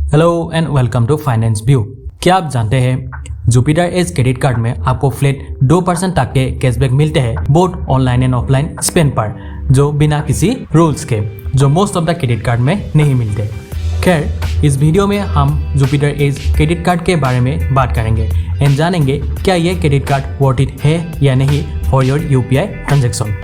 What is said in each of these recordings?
Hello and welcome to finance view. क्या आप जानते हैं जुपिटर एज क्रेडिट कार्ड में आपको फ्लैट 2% तक के कैशबैक मिलते हैं both online and offline spend पर, जो बिना किसी रूल्स के, जो most of the credit card में नहीं मिलते। खैर, इस वीडियो में हम जुपिटर एज क्रेडिट कार्ड के बारे में बात करेंगे एंड जानेंगे क्या ये क्रेडिट कार्ड वर्थ इट है या नहीं फॉर योर यूपीआई ट्रांजेक्शन।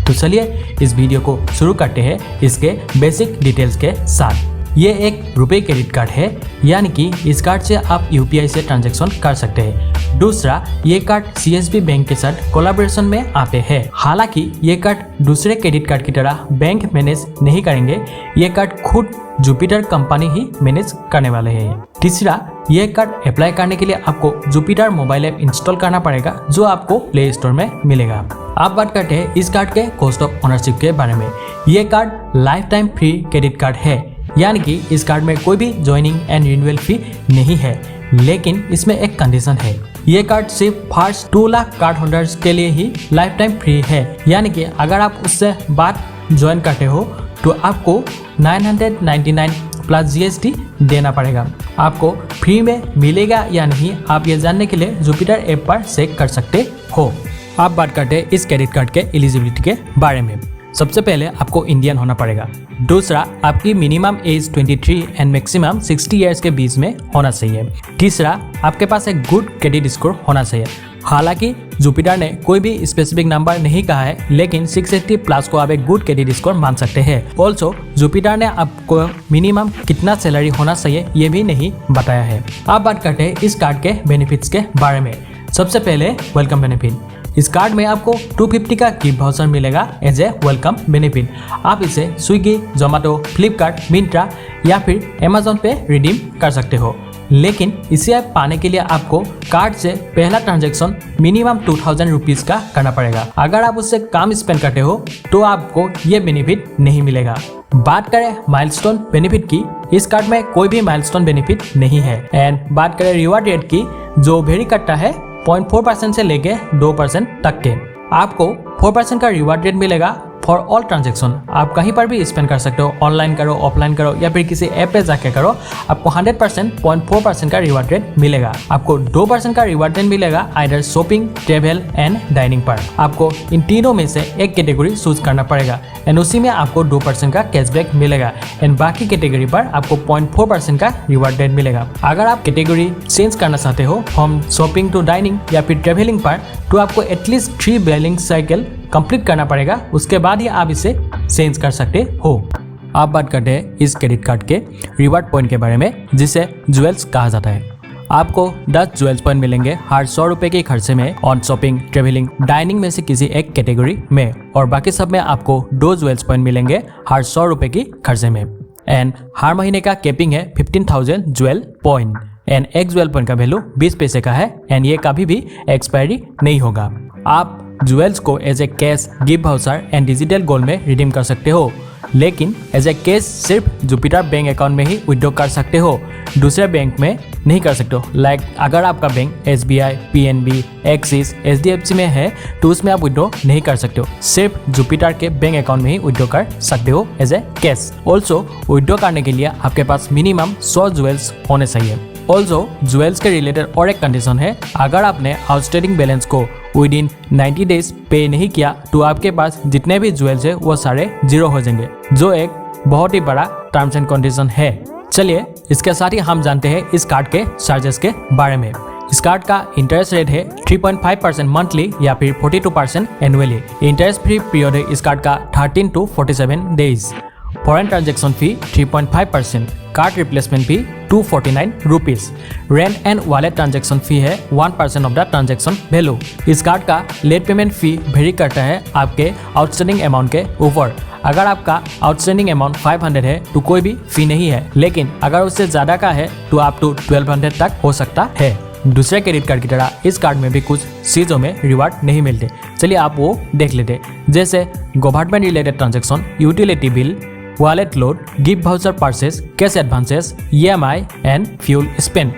तो चलिए इस वीडियो को शुरू करते हैं इसके बेसिक डिटेल्स के साथ। ये एक रुपए क्रेडिट कार्ड है, यानी कि इस कार्ड से आप यूपीआई से ट्रांजैक्शन कर सकते हैं। दूसरा, ये कार्ड सीएसबी बैंक के साथ कोलैबोरेशन में आते हैं। हालांकि ये कार्ड दूसरे क्रेडिट कार्ड की तरह बैंक मैनेज नहीं करेंगे, ये कार्ड खुद जुपिटर कंपनी ही मैनेज करने वाले हैं। तीसरा, ये कार्ड अप्लाई करने के लिए आपको जुपिटर मोबाइल ऐप इंस्टॉल करना पड़ेगा, जो आपको प्ले स्टोर में मिलेगा। आप बात करते हैं इस कार्ड के कॉस्ट ऑफ ओनरशिप के बारे में। ये card life time free credit card है, यानी कि इस कार्ड में कोई भी ज्वाइनिंग एंड रिन्यूअल फी नहीं है, लेकिन इसमें एक कंडीशन है। ये कार्ड सिर्फ फर्स्ट 2 लाख कार्ड होल्डर्स के लिए ही लाइफ टाइम फ्री है, यानी कि अगर आप उससे बाद ज्वाइन करते हो तो आपको 999 प्लस जीएसटी देना पड़ेगा। आपको फ्री में मिलेगा या नहीं, आप ये जानने के लिए जुपिटर ऐप पर चेक कर सकते हो। आप बात करते हैं इस क्रेडिट कार्ड के एलिजिबिलिटी के बारे में। सबसे पहले आपको इंडियन होना पड़ेगा। दूसरा, आपकी minimum age 23 and maximum 60 years के बीच में होना चाहिए। तीसरा, आपके पास एक गुड क्रेडिट स्कोर होना चाहिए। हालांकि जुपिटर ने कोई भी स्पेसिफिक नंबर नहीं कहा है, लेकिन 680 प्लस को आप एक गुड क्रेडिट स्कोर मान सकते हैं। ऑल्सो जुपिटर ने आपको मिनिमम कितना सैलरी होना चाहिए ये भी नहीं बताया है। आप बात करते हैं इस कार्ड के बेनिफिट्स के बारे में। सबसे पहले वेलकम बेनिफिट। इस कार्ड में आपको 250 का गिफ्ट वाउचर मिलेगा एज ए वेलकम बेनिफिट। आप इसे स्विगी, जोमेटो, फ्लिपकार्ट, मिंत्रा या फिर अमेजोन पे रिडीम कर सकते हो। लेकिन इसे पाने के लिए आपको कार्ड से पहला ट्रांजैक्शन मिनिमम 2000 रुपीज का करना पड़ेगा। अगर आप उससे कम स्पेंड करते हो तो आपको ये बेनिफिट नहीं मिलेगा। बात करें माइलस्टोन बेनिफिट की, इस कार्ड में कोई भी माइलस्टोन बेनिफिट नहीं है। एंड बात करें रिवार्ड रेट की, जो वेरी करता है 0.4% से लेके 2% तक के। आपको 4% का रिवार्ड रेट मिलेगा फॉर ऑल ट्रांजेक्शन। आप कहीं पर भी स्पेंड कर सकते हो, ऑनलाइन करो, ऑफलाइन करो या फिर किसी ऐप पे जाके करो, आपको 100% 0.4% का रिवार्ड रेट मिलेगा। आपको 2% का रिवार्ड रेट मिलेगा either shopping, travel and dining पर। आपको इन तीनों में से एक कैटेगरी चूज करना पड़ेगा एंड उसी में आपको 2% का कैशबैक मिलेगा एंड बाकी कैटेगरी पर आपको 0.4% का रिवार्ड रेट मिलेगा। अगर आप कैटेगरी चेंज करना चाहते हो फ्रॉम शॉपिंग टू डाइनिंग या फिर ट्रेवलिंग पर, तो आपको एटलीस्ट 3 बिलिंग साइकिल कंप्लीट करना पड़ेगा, उसके बाद ही आप इसे चेंज कर सकते हो। आप बात करते हैं इस क्रेडिट कार्ड के रिवार्ड पॉइंट के बारे में, जिसे ज्वेल्स कहा जाता है। आपको 10 ज्वेल्स पॉइंट मिलेंगे हर 100 रुपए के खर्चे में ऑन शॉपिंग, ट्रेवलिंग, डाइनिंग में से किसी एक कैटेगरी में, और बाकी सब में आपको 2 ज्वेल्स पॉइंट मिलेंगे हर 100 रुपए की खर्चे में। एंड हर महीने का कैपिंग है 15,000 ज्वेल पॉइंट एंड एक ज्वेल पॉइंट का वैल्यू 20 पैसे का है एंड ये कभी भी एक्सपायरी नहीं होगा। आप ज्वेल्स को as a cash, gift voucher and digital gold में रिडीम कर सकते हो, लेकिन एज ए कैश सिर्फ जुपिटर बैंक अकाउंट में ही विड्रॉ कर सकते हो, दूसरे बैंक में नहीं कर सकते हो। लाइक अगर आपका bank SBI, PNB, axis, HDFC में है तो उसमें आप विड्रॉ नहीं कर सकते हो, सिर्फ जुपिटर के बैंक अकाउंट में ही विड्रॉ कर सकते हो as a cash. Also withdraw करने के लिए आपके पास मिनिमम 100 ज्वेल्स होने चाहिए। ऑल्सो ज्वेल्स के रिलेटेड और एक कंडीशन है, अगर आपने आउटस्टैंडिंग बैलेंस को विद इन 90 डेज पे नहीं किया तो आपके पास जितने भी ज्वेल्स है वो सारे 0 हो जाएंगे, जो एक बहुत ही बड़ा टर्म्स एंड कंडीशन है। चलिए इसके साथ ही हम जानते हैं इस कार्ड के चार्जेस के बारे में। इस कार्ड का इंटरेस्ट रेट है 3.5% मंथली या फिर 42% एनुअली। इंटरेस्ट फ्री पीरियड है इस कार्ड का 13 to 47 days. Foreign transaction fee 3.5%, card replacement fee 249 rupees. Rent and wallet transaction fee है 1% ऑफ द ट्रांजेक्शन वैल्यू। इस कार्ड का लेट पेमेंट फी वेरी करता है आपके आउटस्टैंडिंग अमाउंट के ऊपर। अगर आपका आउटस्टैंडिंग अमाउंट 500 है तो कोई भी फी नहीं है, लेकिन अगर उससे ज्यादा का है तो आप टू 1200 तक हो सकता है। दूसरे क्रेडिट कार्ड की तरह इस कार्ड में भी कुछ चीजों में रिवार्ड नहीं मिलते, चलिए आप वो देख लेते, जैसे government related transaction, utility bill, wallet load, gift voucher purchase, cash advances, EMI and fuel spend.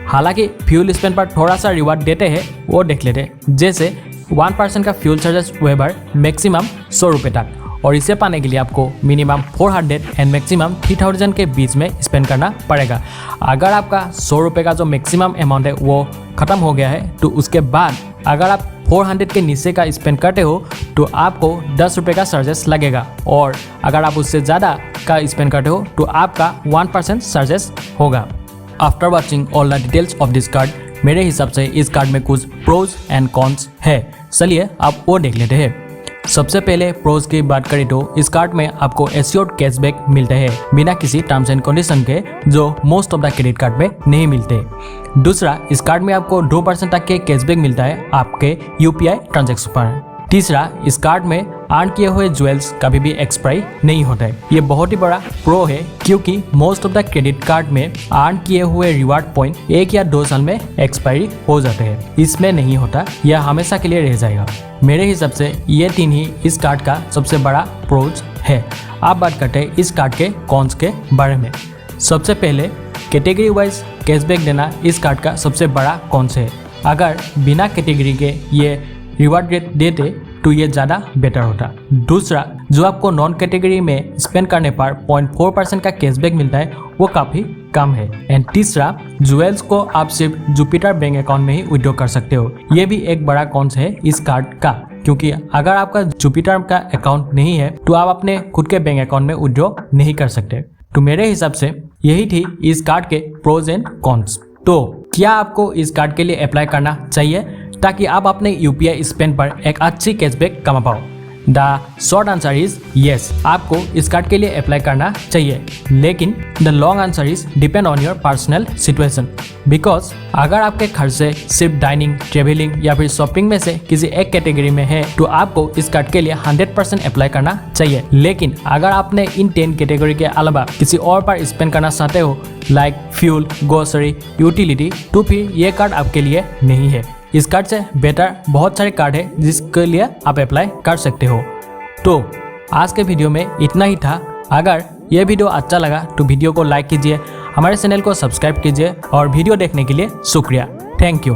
हालांकि फ्यूल स्पेंड पर थोड़ा सा रिवार्ड देते हैं, वो देख लेते, जैसे 1% का फ्यूल चार्जेस वेबर मैक्सिमम 100 रुपये तक। और इसे पाने के लिए आपको मिनिमम 400 एंड मैक्सिमम 3000 के बीच में स्पेंड करना पड़ेगा। अगर आपका 100 रुपये का जो मैक्सिमम अमाउंट है वो ख़त्म हो गया है तो उसके बाद अगर आप 400 के नीचे का स्पेंड करते हो तो आपको 10 रुपये का चार्जेस लगेगा, और अगर आप उससे ज़्यादा का स्पेंड करते हो तो आपका 1% चार्जेस होगा। After watching all the details of this card, मेरे हिसाब से इस कार्ड में कुछ प्रोज एंड कॉन्स है। चलिए आप वो देख लेते हैं। सबसे पहले प्रोज की बात करें तो इस कार्ड में आपको एश्योर्ड कैशबैक मिलते हैं बिना किसी टर्म्स एंड कंडीशन के, जो most of the credit card में नहीं मिलते। दूसरा, इस कार्ड में आपको 2% तक के कैशबैक मिलता है आपके यूपीआई ट्रांजैक्शन पर। तीसरा, इस कार्ड में अर्न किए हुए ज्वेल्स कभी भी एक्सपायरी नहीं होता है। ये बहुत ही बड़ा प्रो है क्योंकि most of the credit card में अर्न किए हुए रिवार्ड पॉइंट 1 या 2 साल में एक्सपायरी हो जाते हैं। इसमें नहीं होता, यह हमेशा के लिए रह जाएगा। मेरे हिसाब से ये 3 ही इस कार्ड का सबसे बड़ा प्रोज है। आप बात करते हैं इस कार्ड के कॉन्स के बारे में। सबसे पहले कैटेगरी वाइज कैशबैक देना इस कार्ड का सबसे बड़ा कॉन्स है। अगर बिना कैटेगरी के ये रिवार्ड रेट देते तो ये ज़्यादा बेटर होता। दूसरा, जो आपको नॉन कैटेगरी में स्पेंड करने पर 0.4% का कैशबैक मिलता है वो काफ़ी कम है। एंड तीसरा, ज्वेल्स को आप सिर्फ जुपिटर बैंक अकाउंट में ही विड्रॉ कर सकते हो। ये भी एक बड़ा कॉन्स है इस कार्ड का, क्योंकि अगर आपका जुपिटर का अकाउंट नहीं है तो आप अपने खुद के बैंक अकाउंट में विड्रॉ नहीं कर सकते। तो मेरे हिसाब से यही थी इस कार्ड के प्रोज एंड कॉन्स। तो क्या आपको इस कार्ड के लिए अप्लाई करना चाहिए ताकि आप अपने यूपीआई स्पेंड पर एक अच्छी कैशबैक कमा पाओ? The short answer is yes, आपको इस कार्ड के लिए अप्लाई करना चाहिए। लेकिन the long answer is depend on your personal situation, because अगर आपके खर्चे सिर्फ डाइनिंग, ट्रेवलिंग या फिर शॉपिंग में से किसी एक कैटेगरी में है तो आपको इस कार्ड के लिए 100% अप्लाई करना चाहिए। लेकिन अगर आपने इन 10 कैटेगरी के अलावा किसी और पर स्पेंड करना चाहते हो लाइक फ्यूल, ग्रोसरी, यूटिलिटी, तो फिर ये कार्ड आपके लिए नहीं है। इस कार्ड से बेटर बहुत सारे कार्ड है जिसके लिए आप अप्लाई कर सकते हो। तो आज के वीडियो में इतना ही था। अगर ये वीडियो अच्छा लगा तो वीडियो को लाइक कीजिए, हमारे चैनल को सब्सक्राइब कीजिए और वीडियो देखने के लिए शुक्रिया। Thank you.